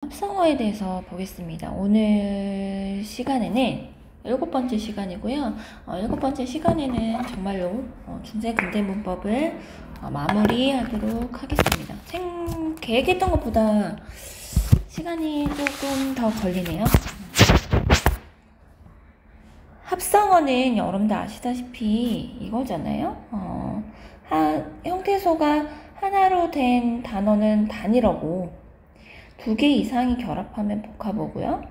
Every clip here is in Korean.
합성어에 대해서 보겠습니다. 오늘 시간에는 7번째 시간이고요. 7번째 시간에는 정말로 중세 근대 문법을 마무리하도록 하겠습니다. 계획했던 것보다 시간이 조금 더 걸리네요. 합성어는 여러분들 아시다시피 이거잖아요. 형태소가 하나로 된 단어는 단일어고 2개 이상이 결합하면 복합어고요.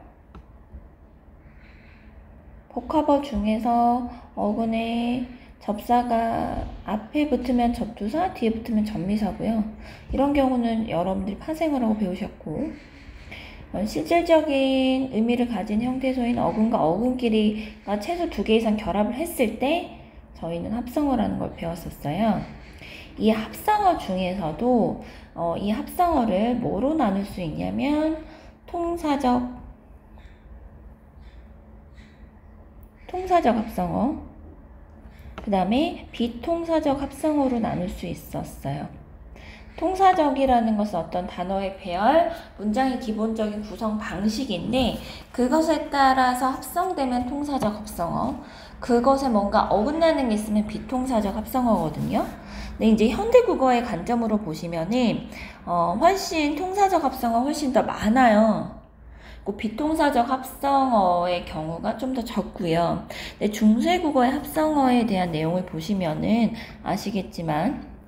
복합어 중에서 어근에 접사가 앞에 붙으면 접두사, 뒤에 붙으면 접미사고요. 이런 경우는 여러분들이 파생어라고 배우셨고, 실질적인 의미를 가진 형태소인 어근과 어근끼리가 최소 2개 이상 결합을 했을 때 저희는 합성어라는 걸 배웠었어요. 이 합성어 중에서도 이 합성어를 뭐로 나눌 수 있냐면 통사적 합성어, 그 다음에 비통사적 합성어로 나눌 수 있었어요. 통사적이라는 것은 어떤 단어의 배열, 문장의 기본적인 구성 방식인데 그것에 따라서 합성되면 통사적 합성어, 그것에 뭔가 어긋나는 게 있으면 비통사적 합성어거든요. 근데 이제 현대국어의 관점으로 보시면은 훨씬 통사적 합성어 훨씬 더 많아요. 비통사적 합성어의 경우가 좀 더 적고요. 근데 중세국어의 합성어에 대한 내용을 보시면은 아시겠지만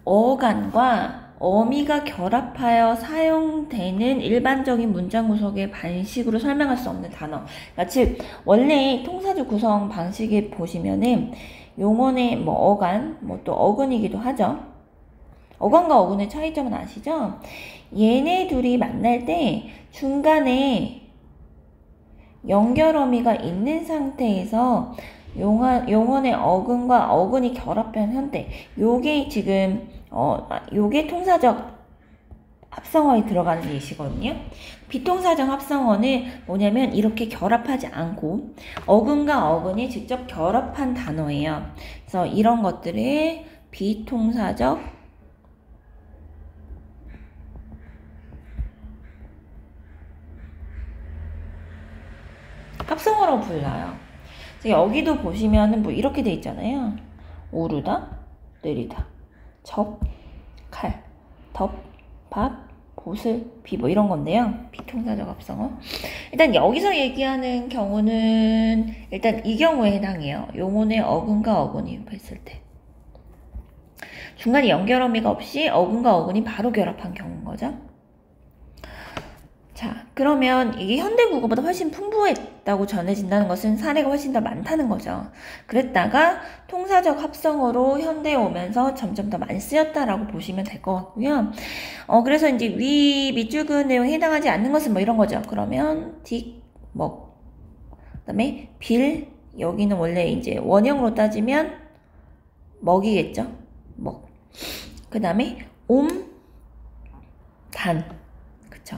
어간과 어미가 결합하여 사용되는 일반적인 문장 구성의 방식으로 설명할 수 없는 단어. 그러니까 즉 원래 통사적 구성 방식에 보시면은 용언의 어간, 또 어근이기도 하죠. 어간과 어근의 차이점은 아시죠? 얘네 둘이 만날 때 중간에 연결어미가 있는 상태에서 용언의 어근과 어근이 결합한 현대, 요게 지금 요게 통사적 합성어에 들어가는 예시거든요. 비통사적 합성어는 뭐냐면 이렇게 결합하지 않고 어근과 어근이 직접 결합한 단어예요. 그래서 이런 것들을 비통사적 합성어로 불러요. 여기도 보시면은 이렇게 돼 있잖아요. 오르다, 내리다, 접, 칼, 덮, 밥, 보슬, 비 이런 건데요. 비통사적 합성어. 일단 여기서 얘기하는 경우는 일단 이 경우에 해당해요. 용언의 어근과 어근이 했을 때. 중간에 연결어미가 없이 어근과 어근이 바로 결합한 경우인 거죠. 자, 그러면 이게 현대국어보다 훨씬 풍부했다고 전해진다는 것은 사례가 훨씬 더 많다는 거죠. 그랬다가 통사적 합성어로 현대에 오면서 점점 더 많이 쓰였다라고 보시면 될 것 같고요. 그래서 이제 밑줄 그은 내용에 해당하지 않는 것은 이런 거죠. 그러면 딕, 그 다음에 빌, 여기는 원래 이제 원형으로 따지면 먹이겠죠. 그 다음에 단, 그쵸.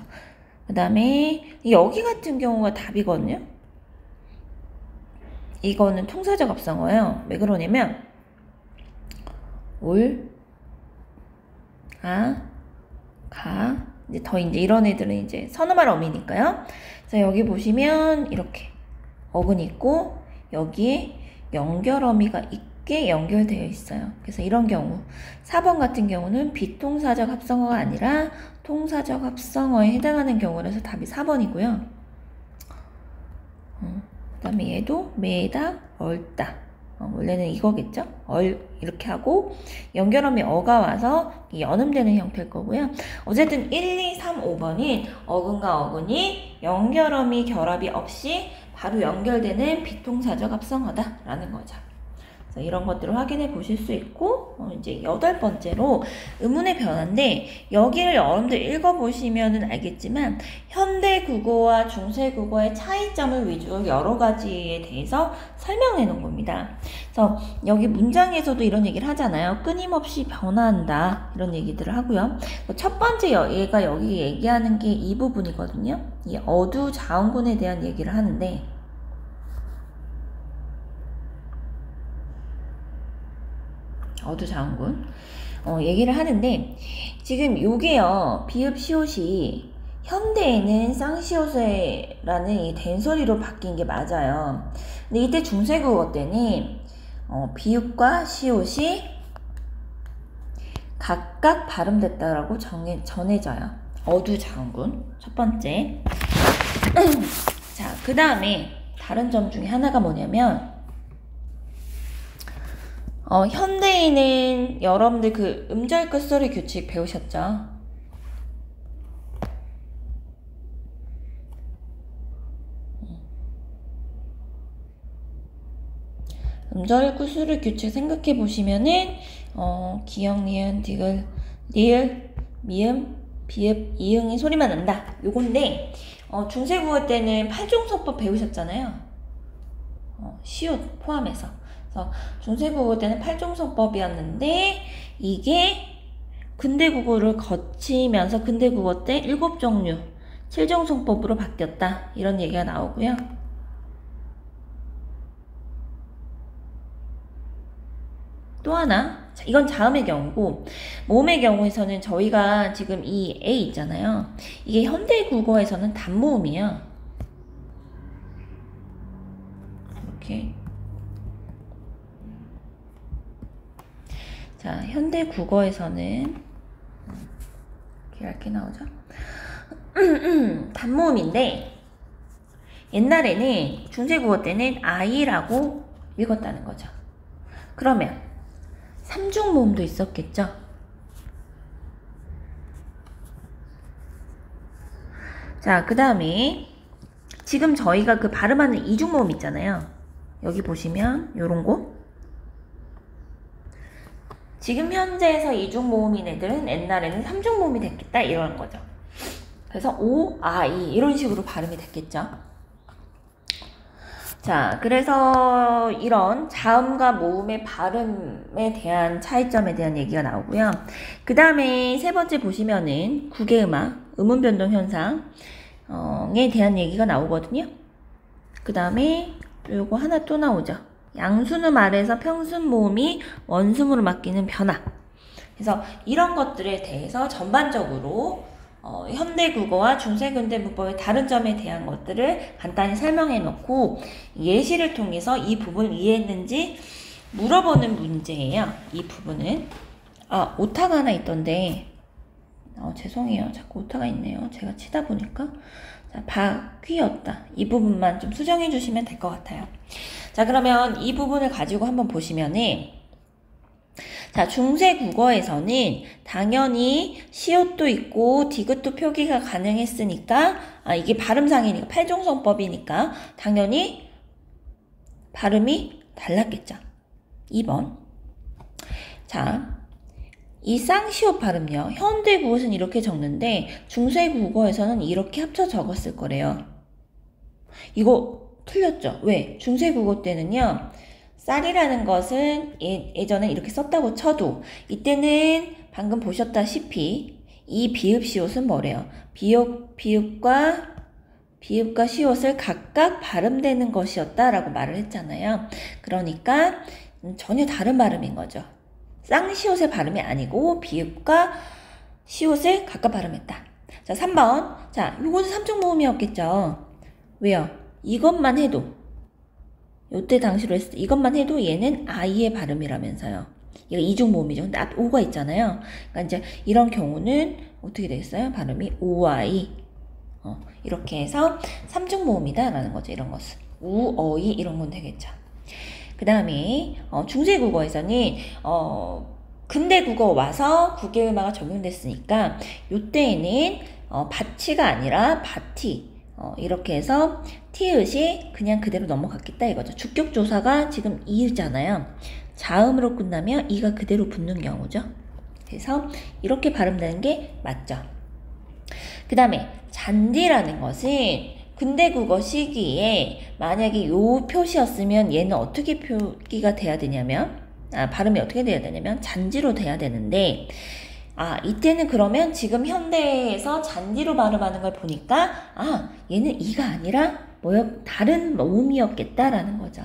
그 다음에 여기 같은 경우가 답이거든요. 이거는 통사적 합성어예요. 왜 그러냐면 올, 가, 이제 이런 애들은 이제 선어말 어미니까요. 그래서 여기 보시면 이렇게 어근이 있고 여기에 연결어미가 있게 연결되어 있어요. 그래서 이런 경우 4번 같은 경우는 비통사적 합성어가 아니라 통사적 합성어에 해당하는 경우라서 답이 4번이고요. 그 다음에 얘도 매다, 얼다. 원래는 이거겠죠? 이렇게 하고 연결어미 어가 와서 연음되는 형태일 거고요. 어쨌든 1, 2, 3, 5번인 어근과 어근이 연결어미 결합이 없이 바로 연결되는 비통사적 합성어다 라는 거죠. 이런 것들을 확인해 보실 수 있고 이제 8번째로 의문의 변화인데 여기를 여러분들 읽어보시면 알겠지만 현대국어와 중세국어의 차이점을 위주로 여러 가지에 대해서 설명해 놓은 겁니다. 그래서 여기 문장에서도 이런 얘기를 하잖아요. 끊임없이 변화한다 이런 얘기들을 하고요. 첫 번째 얘가 여기 얘기하는 게 이 부분이거든요. 이 어두자원군에 대한 얘기를 하는데 어두자원군 얘기를 하는데 지금 요게요 비읍 시옷이 현대에는 쌍시옷이라는 이 된소리로 바뀐 게 맞아요. 근데 이때 중세국어 때는 비읍과 시옷이 각각 발음됐다라고 전해져요. 어두장군 첫 번째. 자, 그 다음에 다른 점 중에 하나가 뭐냐면 현대에는 여러분들 그 음절 끝소리 규칙 배우셨죠? 음절 끝소리 규칙 생각해 보시면은 기역, 니은, 디귿, 리을, 미음, 비읍, 이응이 소리만 난다. 요건데 중세국어 때는 팔종서법 배우셨잖아요. 시옷 포함해서. 그래서 중세국어 때는 팔종서법이었는데 이게 근대국어를 거치면서 근대국어 때 7종류 7종성법으로 바뀌었다. 이런 얘기가 나오고요. 또 하나, 이건 자음의 경우고 모음의 경우에서는 저희가 지금 이 A 있잖아요. 이게 현대국어에서는 단모음이에요. 이렇게. 자, 현대국어에서는 이렇게 나오죠. 단모음인데 옛날에는 중세국어 때는 아이라고 읽었다는 거죠. 그러면 삼중모음도 있었겠죠? 자, 그 다음에 지금 저희가 그 발음하는 이중모음 있잖아요. 여기 보시면 요런 거. 지금 현재에서 이중모음인 애들은 옛날에는 삼중모음이 됐겠다 이런 거죠. 그래서 오, 아, 이 이런 식으로 발음이 됐겠죠. 자, 그래서 이런 자음과 모음의 발음에 대한 차이점에 대한 얘기가 나오고요. 그 다음에 세 번째 보시면은 국외음악, 음운변동 현상에 대한 얘기가 나오거든요. 그 다음에 요거 하나 또 나오죠. 양순음 아래에서 평순 모음이 원순으로 바뀌는 변화. 그래서 이런 것들에 대해서 전반적으로 현대국어와 중세근대문법의 다른 점에 대한 것들을 간단히 설명해 놓고 예시를 통해서 이 부분을 이해했는지 물어보는 문제예요. 이 부분은. 오타가 하나 있던데 죄송해요. 자꾸 오타가 있네요. 제가 치다 보니까. 자, 바퀴였다. 이 부분만 좀 수정해 주시면 될 것 같아요. 자, 그러면 이 부분을 가지고 한번 보시면은 자, 중세국어에서는 당연히 시옷도 있고 디귿도 표기가 가능했으니까 이게 발음상이니까 팔종성법이니까 당연히 발음이 달랐겠죠. 2번. 자, 이 쌍시옷 발음요. 현대국어에서는 이렇게 적는데 중세국어에서는 이렇게 합쳐 적었을 거래요. 이거 틀렸죠? 왜? 중세국어 때는요. 쌀이라는 것은 예전에 이렇게 썼다고 쳐도 이때는 방금 보셨다시피 이 비읍 시옷은 뭐래요? 비읍과 시옷을 각각 발음되는 것이었다라고 말을 했잖아요. 그러니까 전혀 다른 발음인 거죠. 쌍시옷의 발음이 아니고 비읍과 시옷을 각각 발음했다. 자, 3번. 자, 요거는 삼중모음이었겠죠. 왜요? 이것만 해도 요때 당시로 했을 때 이것만 해도 얘는 아이의 발음이라면서요. 얘가 이중모음이죠. 근데 앞에 오가 있잖아요. 그러니까 이제 이런 경우는 어떻게 되겠어요? 발음이 오아이. 이렇게 해서 삼중모음이다 라는 거죠. 이런 것은. 우, 어이 이런 건 되겠죠. 그 다음에 중세국어에서는 근대국어 와서 국외음화가 적용됐으니까 요때에는 바치가 아니라 바티 이렇게 해서 티읕이 그냥 그대로 넘어갔겠다 이거죠. 주격조사가 지금 이잖아요. 자음으로 끝나면 이가 그대로 붙는 경우죠. 그래서 이렇게 발음되는 게 맞죠. 그 다음에 잔디라는 것은 근대국어 시기에 만약에 요 표시였으면 얘는 어떻게 표기가 돼야 되냐면 발음이 어떻게 돼야 되냐면 잔지로 돼야 되는데 이때는 그러면 지금 현대에서 잔디로 발음하는 걸 보니까 얘는 이가 아니라 다른 모음이었겠다라는 거죠.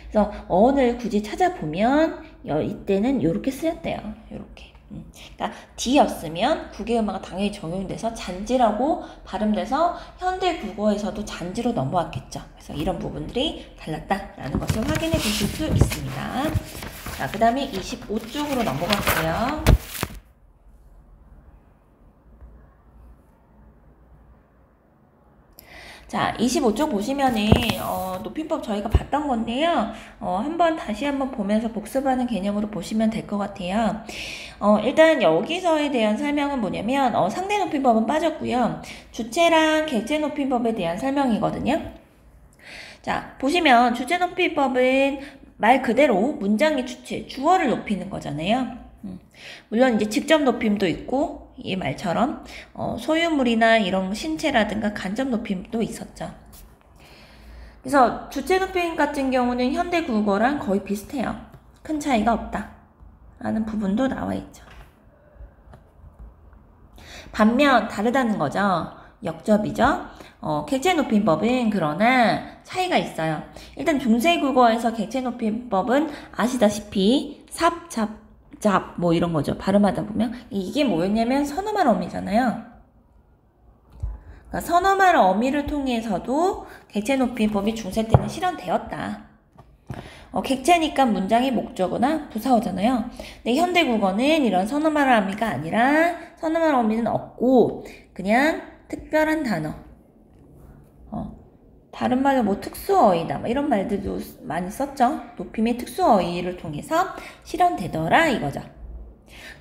그래서 어원을 굳이 찾아보면 이때는 요렇게 쓰였대요. 요렇게. 그러니까 D였으면 국외음화가 당연히 적용돼서 잔지라고 발음돼서 현대 국어에서도 잔지로 넘어왔겠죠. 그래서 이런 부분들이 달랐다라는 것을 확인해 보실 수 있습니다. 자, 그 다음에 25쪽으로 넘어갈게요. 자, 25쪽 보시면은 높임법 저희가 봤던 건데요. 다시 한번 보면서 복습하는 개념으로 보시면 될 것 같아요. 일단 여기서에 대한 설명은 뭐냐면 상대 높임법은 빠졌고요. 주체랑 객체 높임법에 대한 설명이거든요. 자, 보시면 주체 높임법은 말 그대로 문장의 주체, 주어를 높이는 거잖아요. 물론 이제 직접 높임도 있고 이 말처럼 소유물이나 이런 신체라든가 간접 높임도 있었죠. 그래서 주체 높임 같은 경우는 현대 국어랑 거의 비슷해요. 큰 차이가 없다 라는 부분도 나와 있죠. 반면 다르다는 거죠. 역접이죠. 객체 높임법은 그러나 차이가 있어요. 일단 중세 국어에서 객체 높임법은 아시다시피 삽, 잡, 뭐 이런 거죠. 발음하다 보면 이게 뭐였냐면 선어말 어미잖아요. 그러니까 선어말 어미를 통해서도 객체 높임법이 중세 때는 실현되었다. 객체니까 문장의 목적어나 부사어잖아요. 근데 현대 국어는 이런 선어말 어미가 아니라 선어말 어미는 없고 그냥 특별한 단어. 다른 말로 뭐 특수어이다 이런 말들도 많이 썼죠. 높임의 특수어이를 통해서 실현되더라 이거죠.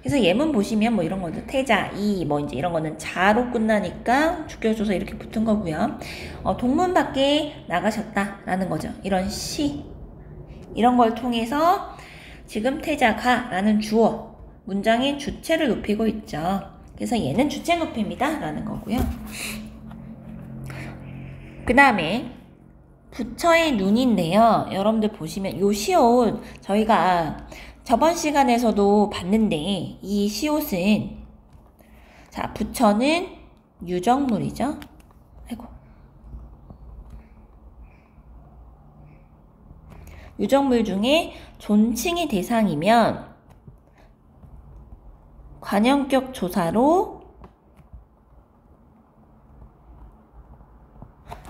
그래서 예문 보시면 뭐 이런 거죠. 태자, 이, 뭐 이제 이런 거는 자로 끝나니까 주격조사 이렇게 붙은 거고요. 동문 밖에 나가셨다라는 거죠. 이런 시 이런 걸 통해서 지금 태자가 라는 주어 문장의 주체를 높이고 있죠. 그래서 얘는 주체 높임이다 라는 거고요. 그 다음에 부처의 눈인데요. 여러분들 보시면 요 시옷 저희가 저번 시간에서도 봤는데 이 시옷은 자 부처는 유정물이죠. 아이고. 유정물 중에 존칭의 대상이면 관형격 조사로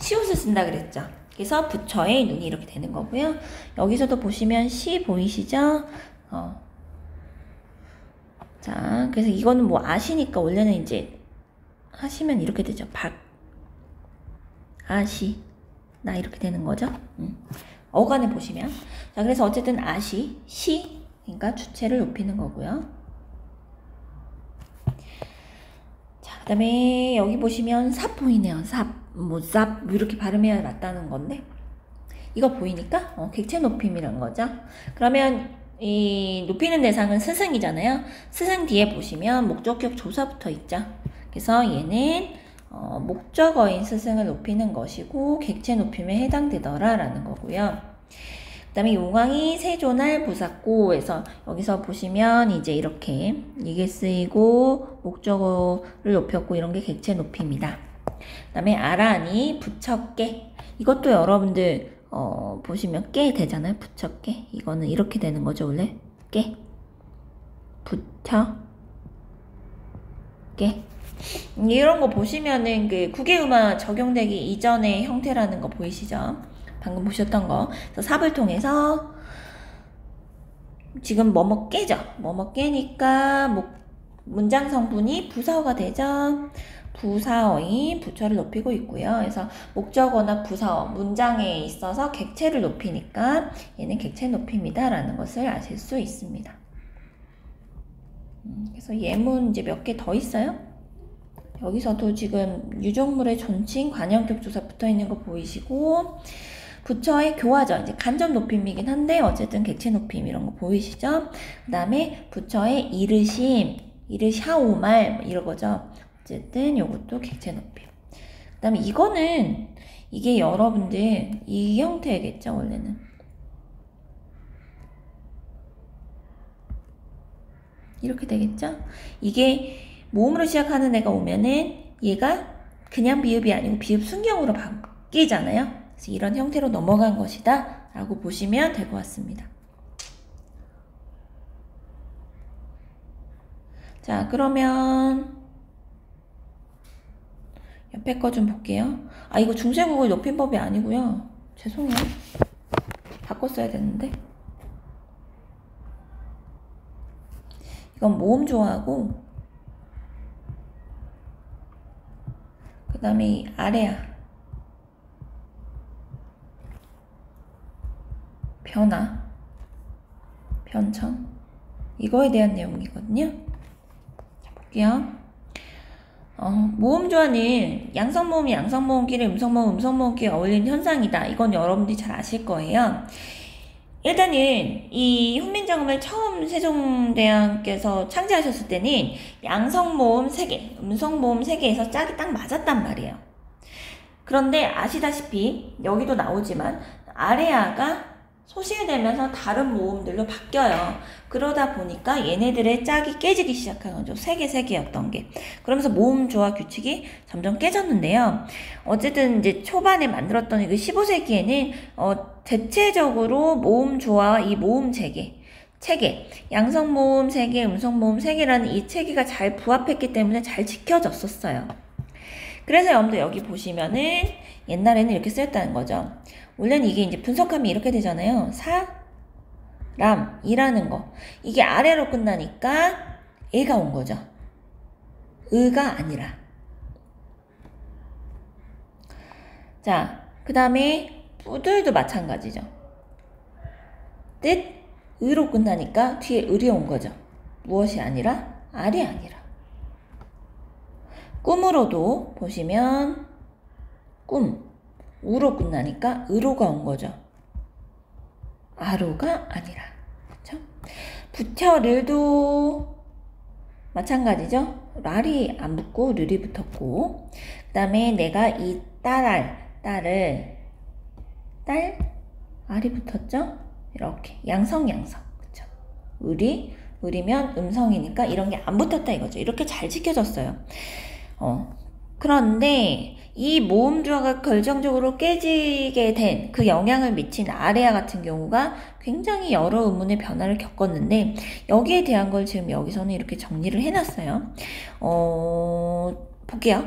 시옷을 쓴다 그랬죠. 그래서 부처의 눈이 이렇게 되는 거고요. 여기서도 보시면 시 보이시죠? 자, 그래서 이거는 뭐 아시니까 원래는 이제 하시면 이렇게 되죠. 아시 나 이렇게 되는 거죠. 어간을 보시면 자 그래서 어쨌든 아시 시 그러니까 주체를 높이는 거고요. 자 그다음에 여기 보시면 삽 보이네요. 삽 이렇게 발음해야 맞다는 건데 이거 보이니까 객체 높임이란 거죠. 그러면 이 높이는 대상은 스승이잖아요. 스승 뒤에 보시면 목적격 조사 붙어 있죠. 그래서 얘는 목적어인 스승을 높이는 것이고 객체 높임에 해당되더라 라는 거고요. 그 다음에 용왕이 세존할 부사고에서 여기서 보시면 이제 이렇게 이게 쓰이고 목적어를 높였고 이런 게 객체 높임이다. 그 다음에 아란이 부처께 이것도 여러분들 보시면 깨 되잖아요. 부처께 이거는 이렇게 되는 거죠. 원래 깨 부처 깨 이런 거 보시면은 그 국외음화 적용되기 이전의 형태라는 거 보이시죠? 방금 보셨던 거. 그래서 삽을 통해서 지금 뭐뭐 깨죠. 뭐뭐 깨니까 문장 성분이 부사어가 되죠. 부사어인 부처를 높이고 있고요. 그래서 목적어나 부사어, 문장에 있어서 객체를 높이니까 얘는 객체 높임이다 라는 것을 아실 수 있습니다. 그래서 예문 이제 몇 개 더 있어요. 여기서도 지금 유정물의 존칭, 관형격 조사 붙어 있는 거 보이시고 부처의 교화죠. 이제 간접 높임이긴 한데 어쨌든 객체 높임 이런 거 보이시죠? 그 다음에 부처의 이르심, 이르샤오말 이런 거죠. 어쨌든 요것도 객체 높임. 그 다음에 이거는 이게 여러분들 이 형태겠죠. 원래는 이렇게 되겠죠. 이게 모음으로 시작하는 애가 오면은 얘가 그냥 비읍이 아니고 비읍 순경으로 바뀌잖아요. 그래서 이런 형태로 넘어간 것이다 라고 보시면 될 것 같습니다. 자, 그러면 옆에 거 좀 볼게요. 아, 이거 중세국어의 높임법이 아니고요. 죄송해요. 바꿨어야 됐는데. 이건 모음 조화하고, 그 다음에 이 아래야. 변화, 변청. 이거에 대한 내용이거든요. 자, 볼게요. 모음 조화는 양성모음이 양성모음끼리 음성모음, 음성모음끼리 어울리는 현상이다. 이건 여러분들이 잘 아실 거예요. 일단은 이 훈민정음을 처음 세종대왕께서 창제하셨을 때는 양성모음 3개, 음성모음 3개에서 짝이 딱 맞았단 말이에요. 그런데 아시다시피 여기도 나오지만 아래아가 소실되면서 다른 모음들로 바뀌어요. 그러다 보니까 얘네들의 짝이 깨지기 시작한 거죠. 3개였던 게. 그러면서 모음 조화 규칙이 점점 깨졌는데요. 어쨌든 이제 초반에 만들었던 그 15세기에는 대체적으로 모음 조화와 이 모음 체계, 양성모음 3개, 음성모음 3개라는 이 체계가 잘 부합했기 때문에 잘 지켜졌었어요. 그래서 여러분들 여기 보시면은 옛날에는 이렇게 쓰였다는 거죠. 원래는 이게 이제 분석하면 이렇게 되잖아요. 사람이라는 거. 이게 아래로 끝나니까 애가 온 거죠. 의가 아니라. 자, 그 다음에 뿌들도 마찬가지죠. 뜻, 의로 끝나니까 뒤에 을이 온 거죠. 무엇이 아니라? 알이 아니라. 꿈으로도 보시면 꿈, 우로 끝나니까 의로가 온 거죠. 아로가 아니라. 그렇죠? 부처를도 마찬가지죠. 랄이 안 붙고 르이 붙었고, 그 다음에 내가 이 딸을 알이 붙었죠. 이렇게 양성 그렇죠. 을이면 음성이니까 이런 게 안 붙었다 이거죠. 이렇게 잘 지켜졌어요. 그런데 이 모음 조화가 결정적으로 깨지게 된 그 영향을 미친 아레아 같은 경우가 굉장히 여러 의문의 변화를 겪었는데 여기에 대한 걸 지금 여기서는 이렇게 정리를 해놨어요. 볼게요.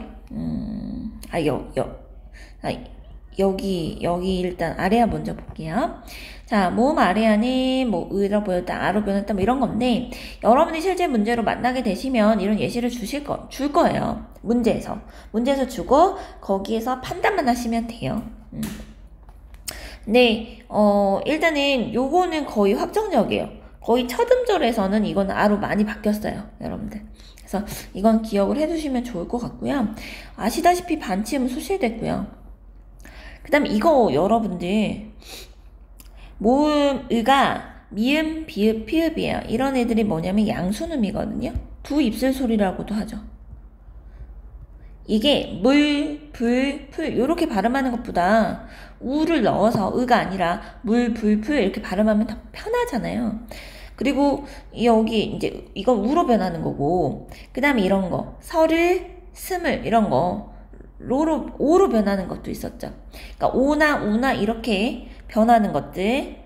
여기 일단 아레아 먼저 볼게요. 자, 모음 아레아는 뭐 의로 보였다, 아로 변했다 뭐 이런 건데 여러분이 실제 문제로 만나게 되시면 이런 예시를 줄 거예요. 문제에서 주고 거기에서 판단만 하시면 돼요. 네, 일단은 요거는 거의 확정적이에요. 거의 첫 음절에서는 이건 아로 많이 바뀌었어요, 여러분들. 그래서 이건 기억을 해두시면 좋을 것 같고요. 아시다시피 반치음은 소실됐고요. 그 다음에 이거 여러분들 모음 의가 미음, 비읍, 피읍이에요. 이런 애들이 뭐냐면 양순음이거든요. 두 입술 소리라고도 하죠. 이게 물, 불, 풀 이렇게 발음하는 것보다 우를 넣어서 의가 아니라 물, 불, 풀 이렇게 발음하면 더 편하잖아요. 그리고 여기 이제 이건 우로 변하는 거고 그 다음에 이런 거 설을, 스물 이런 거 오로 변하는 것도 있었죠. 그러니까 오나 우나 이렇게 변하는 것들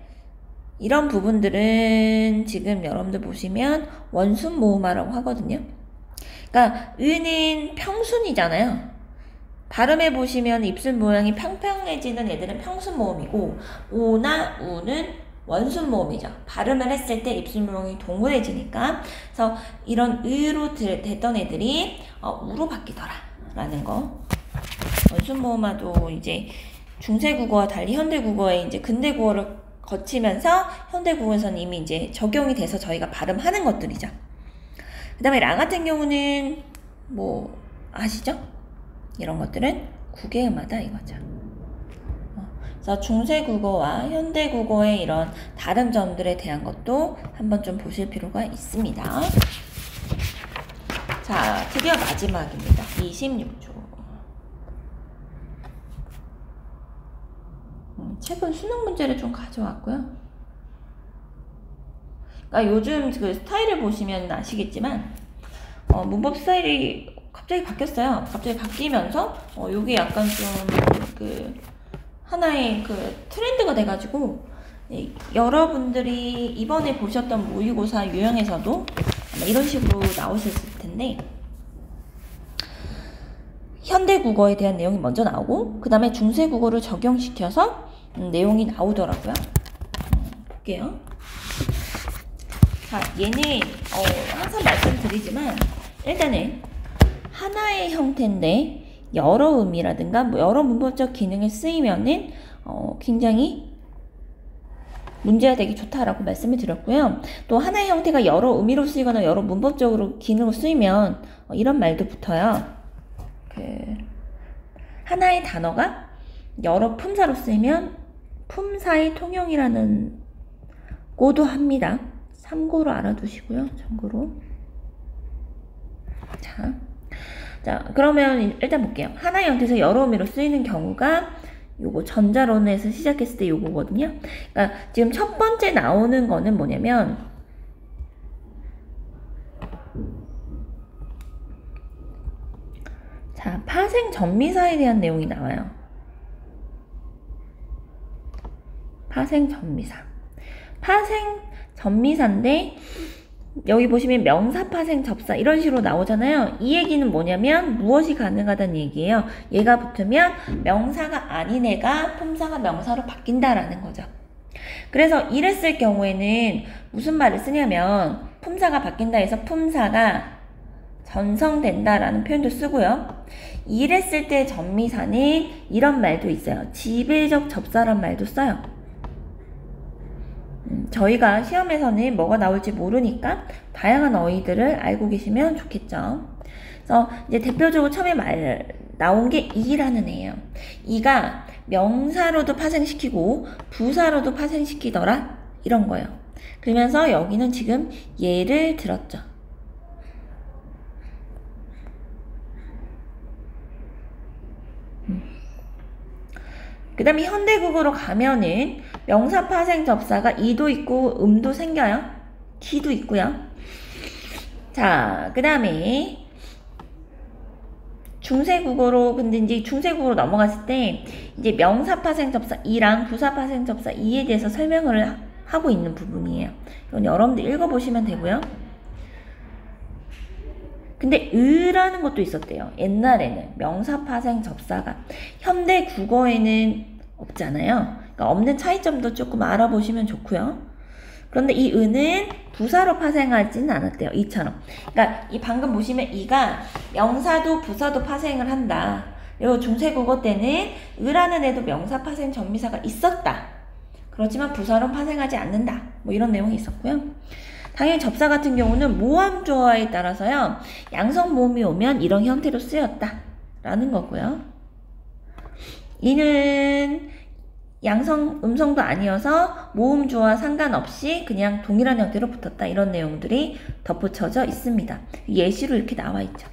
이런 부분들은 지금 여러분들 보시면 원순 모음화라고 하거든요. 그러니까 의는 평순이잖아요. 발음해 보시면 입술 모양이 평평해지는 애들은 평순 모음이고 오나 우는 원순 모음이죠. 발음을 했을 때 입술 모양이 동그래지니까 그래서 이런 의로 됐던 애들이 우로 바뀌더라 라는 거. 원순 모음화도 이제 중세국어와 달리 현대국어에 이제 근대국어를 거치면서 현대국어에서는 이미 이제 적용이 돼서 저희가 발음하는 것들이죠. 그 다음에 랑 같은 경우는 뭐 아시죠? 이런 것들은 국외음하다 이거죠. 그래서 중세국어와 현대국어의 이런 다른 점들에 대한 것도 한번 좀 보실 필요가 있습니다. 자, 드디어 마지막입니다. 26조. 최근 수능 문제를 좀 가져왔고요. 그러니까 요즘 그 스타일을 보시면 아시겠지만 문법 스타일이 갑자기 바뀌었어요. 갑자기 바뀌면서 요게 약간 좀 그 하나의 그 트렌드가 돼가지고 여러분들이 이번에 보셨던 모의고사 유형에서도 이런 식으로 나오셨을 텐데, 현대 국어에 대한 내용이 먼저 나오고 그 다음에 중세 국어를 적용시켜서 내용이 나오더라고요. 볼게요. 자, 얘는 항상 말씀드리지만 일단은 하나의 형태인데 여러 의미라든가 뭐 여러 문법적 기능에 쓰이면은 굉장히 문제가 되기 좋다라고 말씀을 드렸고요. 또 하나의 형태가 여러 의미로 쓰이거나 여러 문법적으로 기능으로 쓰이면 이런 말도 붙어요. 하나의 단어가 여러 품사로 쓰이면 품사의 통용이라는 고도 합니다. 참고로 알아두시고요. 참고로. 자, 그러면 일단 볼게요. 하나의 형태에서 여러 의미로 쓰이는 경우가 요거 전자론에서 시작했을 때 요거거든요. 그러니까 지금 첫 번째 나오는 거는 뭐냐면 자, 파생 전미사에 대한 내용이 나와요. 파생 전미사. 파생 전미사인데 여기 보시면 명사 파생 접사 이런 식으로 나오잖아요. 이 얘기는 뭐냐면 무엇이 가능하다는 얘기예요. 얘가 붙으면 명사가 아닌 애가 품사가 명사로 바뀐다라는 거죠. 그래서 이랬을 경우에는 무슨 말을 쓰냐면 품사가 바뀐다 해서 품사가 전성된다라는 표현도 쓰고요. 이랬을 때 전미사는 이런 말도 있어요. 지배적 접사란 말도 써요. 저희가 시험에서는 뭐가 나올지 모르니까 다양한 어휘들을 알고 계시면 좋겠죠. 그래서 이제 대표적으로 처음에 나온 게 이라는 애예요. 이가 명사로도 파생시키고 부사로도 파생시키더라 이런 거예요. 그러면서 여기는 지금 예를 들었죠. 그 다음에 현대국어로 가면은 명사 파생 접사가 이도 있고 음도 생겨요. 기도 있고요. 자, 그 다음에 중세국어로, 근데 이제 중세국어로 넘어갔을 때 이제 명사 파생 접사 이랑 부사 파생 접사 이에 대해서 설명을 하고 있는 부분이에요. 이건 여러분들 읽어보시면 되고요. 근데 으라는 것도 있었대요. 옛날에는 명사 파생 접사가 현대 국어에는 없잖아요. 그러니까 없는 차이점도 조금 알아보시면 좋고요. 그런데 이 으는 부사로 파생하지는 않았대요. 이처럼. 그러니까 이 방금 보시면 이가 명사도 부사도 파생을 한다. 그리고 중세국어 때는 으라는 애도 명사 파생 전미사가 있었다. 그렇지만 부사로 파생하지 않는다. 뭐 이런 내용이 있었고요. 당연히 접사 같은 경우는 모함조어에 따라서요. 양성 모음이 오면 이런 형태로 쓰였다 라는 거고요. 이는 양성 음성도 아니어서 모음조어와 상관없이 그냥 동일한 형태로 붙었다 이런 내용들이 덧붙여져 있습니다. 예시로 이렇게 나와 있죠.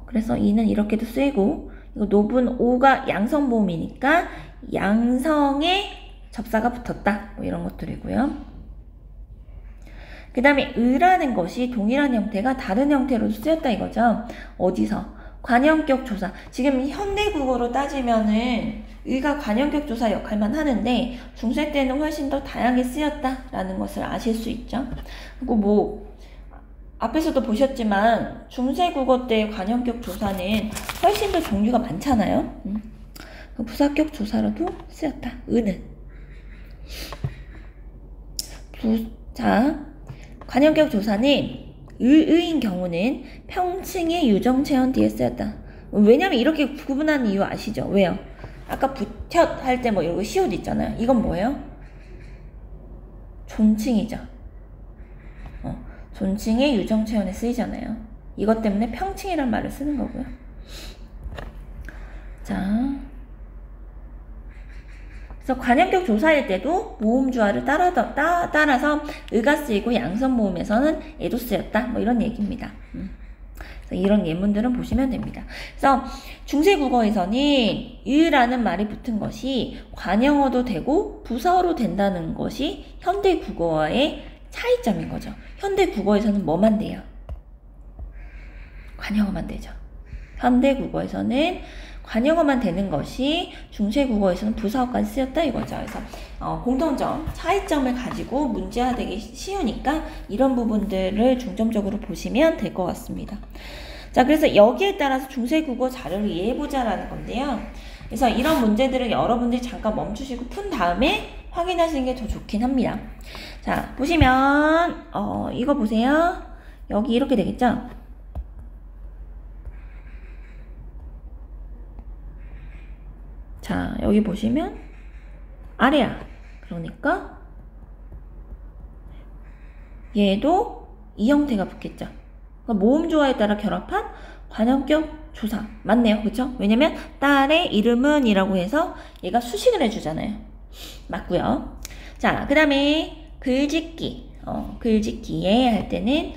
그래서 이는 이렇게도 쓰이고 이거 노분 오가 양성 모음이니까 양성에 접사가 붙었다 뭐 이런 것들이고요. 그 다음에 으라는 것이 동일한 형태가 다른 형태로 쓰였다 이거죠. 어디서? 관형격 조사. 지금 현대국어로 따지면은 으가 관형격 조사 역할만 하는데 중세 때는 훨씬 더 다양하게 쓰였다라는 것을 아실 수 있죠. 그리고 뭐 앞에서도 보셨지만 중세국어 때 관형격 조사는 훨씬 더 종류가 많잖아요. 부사격 조사로도 쓰였다. 으는. 자. 관형격 조사는 의인 경우는 평칭의 유정체언 뒤에 쓰였다. 왜냐면 이렇게 구분하는 이유 아시죠? 왜요? 아까 부텟 할 때 뭐 이거 시옷 있잖아요. 이건 뭐예요? 존칭이죠. 존칭의 유정체언에 쓰이잖아요. 이것 때문에 평칭이란 말을 쓰는 거고요. 자, 그래서 관형격 조사일 때도 모음주어를 따라서 으가 쓰이고 양성 모음에서는 애도 쓰였다. 뭐 이런 얘기입니다. 그래서 이런 예문들은 보시면 됩니다. 그래서 중세국어에서는 으라는 말이 붙은 것이 관형어도 되고 부사어로 된다는 것이 현대국어와의 차이점인 거죠. 현대국어에서는 뭐만 돼요? 관형어만 되죠. 현대국어에서는 관용어만 되는 것이 중세국어에서는 부사어까지 쓰였다 이거죠. 그래서 공통점, 차이점을 가지고 문제화되기 쉬우니까 이런 부분들을 중점적으로 보시면 될 것 같습니다. 자, 그래서 여기에 따라서 중세국어 자료를 이해해보자라는 건데요. 그래서 이런 문제들을 여러분들이 잠깐 멈추시고 푼 다음에 확인하시는 게 더 좋긴 합니다. 자, 보시면 이거 보세요. 여기 이렇게 되겠죠? 자, 여기 보시면 아래야. 그러니까 얘도 이 형태가 붙겠죠. 그러니까 모음조화에 따라 결합한 관형격 조사. 맞네요. 그쵸? 왜냐면 딸의 이름은 이라고 해서 얘가 수식을 해주잖아요. 맞고요. 자, 그 다음에 글짓기. 글짓기에 할 때는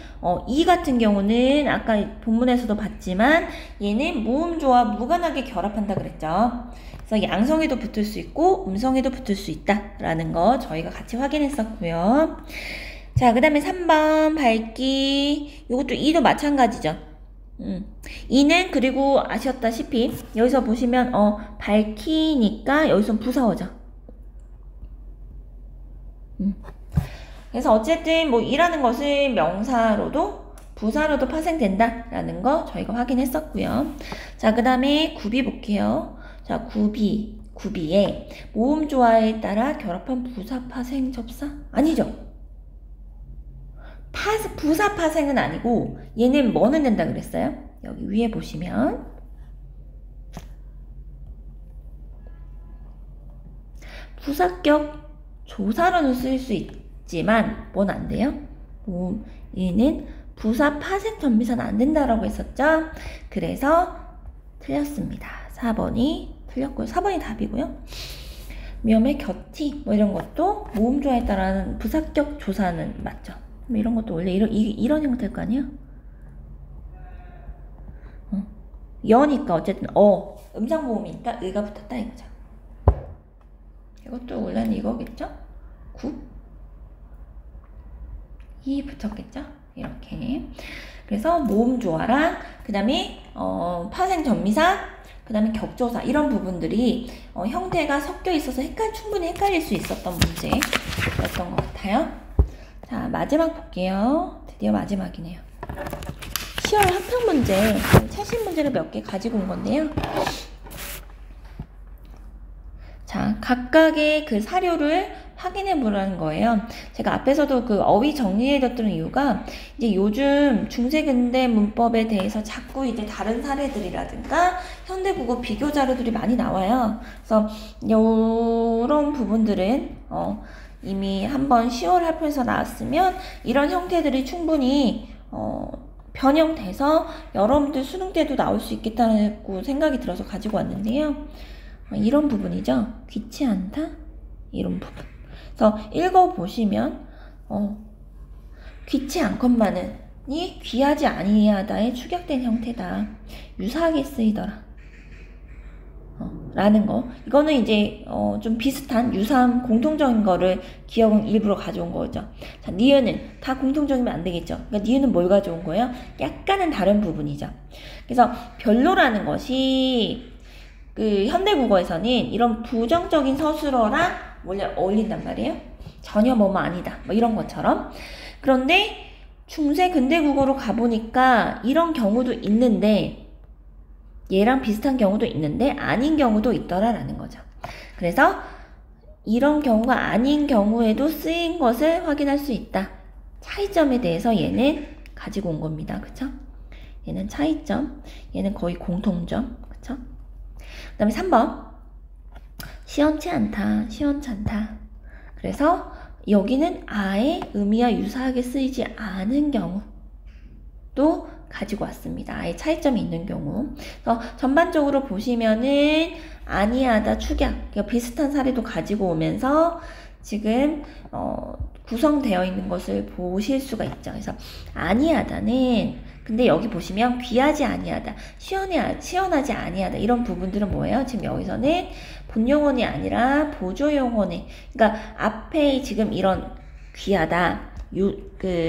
이 같은 경우는 아까 본문에서도 봤지만 얘는 모음조화 무관하게 결합한다 그랬죠. 그래서 양성에도 붙을 수 있고 음성에도 붙을 수 있다라는 거 저희가 같이 확인했었고요. 자, 그 다음에 3번 밝기. 이것도 이도 마찬가지죠. 이는 그리고 아셨다시피 여기서 보시면 밝히니까 여기선 부사어죠. 그래서 어쨌든 뭐 이라는 것은 명사로도 부사로도 파생된다라는 거 저희가 확인했었고요. 자, 그 다음에 구비 볼게요. 자, 구비에 모음조화에 따라 결합한 부사 파생 접사? 아니죠. 부사 파생은 아니고 얘는 뭐는 된다 그랬어요? 여기 위에 보시면 부사격 조사로는 쓸 수 있지만 뭔 안 돼요? 얘는 부사 파생 전미사는 안 된다라고 했었죠? 그래서 틀렸습니다. 4번이 틀렸고요. 4번이 답이고요. 미음의 곁이 뭐 이런 것도 모음조화에 따른 부사격 조사는 맞죠? 뭐 이런 것도 원래 이런 형태일 거 아니에요? 여니까 어쨌든 음상모음이니까 의가 붙었다 이거죠. 이것도 원래는 이거겠죠? 이 붙었겠죠? 이렇게. 그래서 모음조화랑 그 다음에 파생 전미사, 그 다음에 격조사 이런 부분들이 형태가 섞여 있어서 충분히 헷갈릴 수 있었던 문제였던 것 같아요. 자, 마지막 볼게요. 드디어 마지막이네요. 10월 학평 문제, 최신 문제를 몇 개 가지고 온 건데요. 자, 각각의 그 사료를 확인해 보라는 거예요. 제가 앞에서도 그 어휘 정리해뒀던 이유가 이제 요즘 중세 근대 문법에 대해서 자꾸 이제 다른 사례들이라든가 현대국어 비교 자료들이 많이 나와요. 그래서 이런 부분들은 이미 한번 10월 학평에서 나왔으면 이런 형태들이 충분히 변형돼서 여러분들 수능 때도 나올 수 있겠다고 생각이 들어서 가지고 왔는데요. 이런 부분이죠. 귀치 않다? 이런 부분. 그래서 읽어보시면 귀치 않건만은 이 귀하지 아니하다에 축약된 형태다. 유사하게 쓰이더라. 라는 거. 이거는 이제 좀 비슷한 유사한 공통적인 거를 기억은 일부러 가져온 거죠. 자, 니은은 다 공통적이면 안 되겠죠. 그러니까 니은은 뭘 가져온 거예요? 약간은 다른 부분이죠. 그래서 별로라는 것이 그 현대국어에서는 이런 부정적인 서술어랑 원래 어울린단 말이에요. 전혀 뭐뭐 아니다. 뭐 이런 것처럼. 그런데 중세 근대국어로 가보니까 이런 경우도 있는데 얘랑 비슷한 경우도 있는데 아닌 경우도 있더라라는 거죠. 그래서 이런 경우가 아닌 경우에도 쓰인 것을 확인할 수 있다. 차이점에 대해서 얘는 가지고 온 겁니다. 그쵸? 얘는 차이점, 얘는 거의 공통점. 그쵸? 그 다음에 3번 시원치 않다, 시원치 않다. 그래서 여기는 아예 의미와 유사하게 쓰이지 않은 경우도 가지고 왔습니다. 아예 차이점이 있는 경우. 그래서 전반적으로 보시면은 아니하다, 축약, 그러니까 비슷한 사례도 가지고 오면서 지금 구성되어 있는 것을 보실 수가 있죠. 그래서 아니하다는 근데 여기 보시면 귀하지 아니하다, 시원하지 아니하다 이런 부분들은 뭐예요? 지금 여기서는 본용어이 아니라 보조용어네. 그러니까 앞에 지금 이런 귀하다,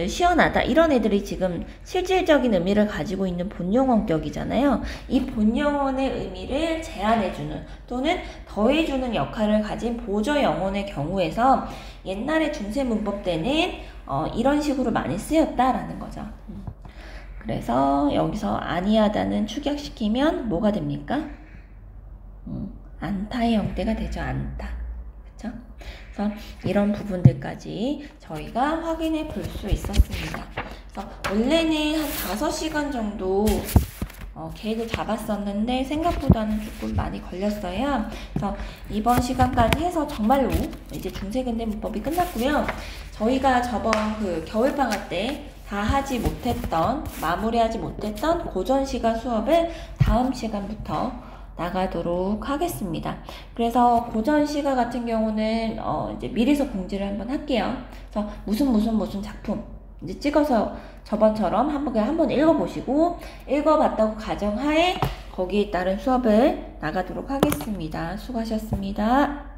시원하다 이런 애들이 지금 실질적인 의미를 가지고 있는 본용 원격이잖아요. 이 본용어의 의미를 제한해주는 또는 더해주는 역할을 가진 보조 영혼의 경우에서 옛날에 중세 문법 때는 이런 식으로 많이 쓰였다라는 거죠. 그래서 여기서 아니하다는 축약시키면 뭐가 됩니까? 안타의 형태가 되죠. 안타. 그쵸? 그래서 이런 부분들까지 저희가 확인해 볼 수 있었습니다. 그래서 원래는 한 5시간 정도 계획을 잡았었는데 생각보다는 조금 많이 걸렸어요. 그래서 이번 시간까지 해서 정말로 이제 중세근대 문법이 끝났고요. 저희가 저번 겨울방학 때 다 하지 못했던, 마무리하지 못했던 고전시가 수업을 다음 시간부터 나가도록 하겠습니다. 그래서 고전시가 같은 경우는 이제 미리서 공지를 한번 할게요. 그래서 무슨 작품 이제 찍어서 저번처럼 한번 읽어보시고 읽어봤다고 가정하에 거기에 따른 수업을 나가도록 하겠습니다. 수고하셨습니다.